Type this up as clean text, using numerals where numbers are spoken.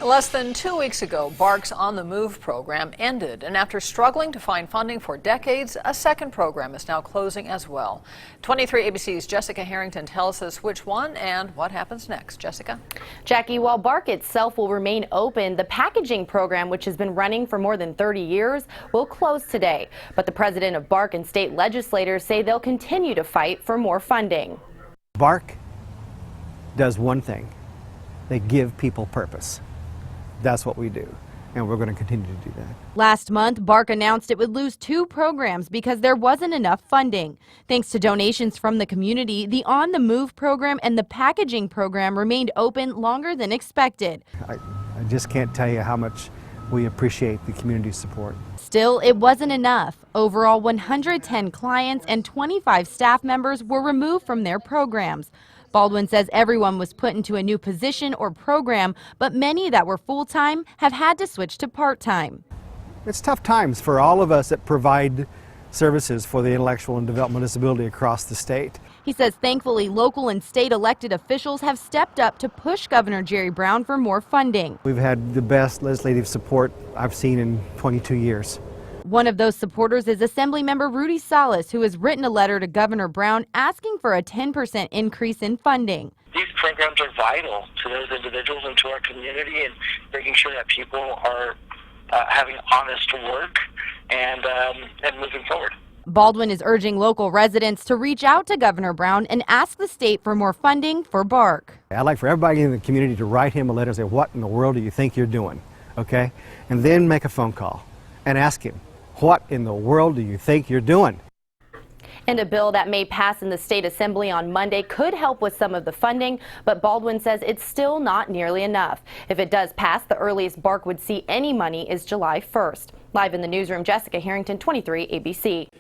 Less than 2 weeks ago, BARC's On the Move program ended, and after struggling to find funding for decades, a second program is now closing as well. 23 ABC's Jessica Harrington tells us which one and what happens next. Jessica? Jackie, while BARC itself will remain open, the packaging program, which has been running for more than 30 years, will close today. But the president of BARC and state legislators say they'll continue to fight for more funding. BARC does one thing. They give people purpose. That's what we do, and we're going to continue to do that. Last month, BARC announced it would lose 2 programs because there wasn't enough funding. Thanks to donations from the community, the On the Move program and the packaging program remained open longer than expected. I just can't tell you how much we appreciate the community support. Still, it wasn't enough. Overall, 110 clients and 25 staff members were removed from their programs. Baldwin says everyone was put into a new position or program, but many that were full-time have had to switch to part-time. It's tough times for all of us that provide services for the intellectual and developmental disability across the state. He says thankfully local and state elected officials have stepped up to push Governor Jerry Brown for more funding. We've had the best legislative support I've seen in 22 years. One of those supporters is Assemblymember Rudy Salas, who has written a letter to Governor Brown asking for a 10% increase in funding. These programs are vital to those individuals and to our community, and making sure that people are having honest work and moving forward. Baldwin is urging local residents to reach out to Governor Brown and ask the state for more funding for BARC. I'd like for everybody in the community to write him a letter and say, what in the world do you think you're doing? Okay? And then make a phone call and ask him, what in the world do you think you're doing? And a bill that may pass in the state assembly on Monday could help with some of the funding, but Baldwin says it's still not nearly enough. If it does pass, the earliest BARC would see any money is July 1st. Live in the newsroom, Jessica Harrington, 23 ABC.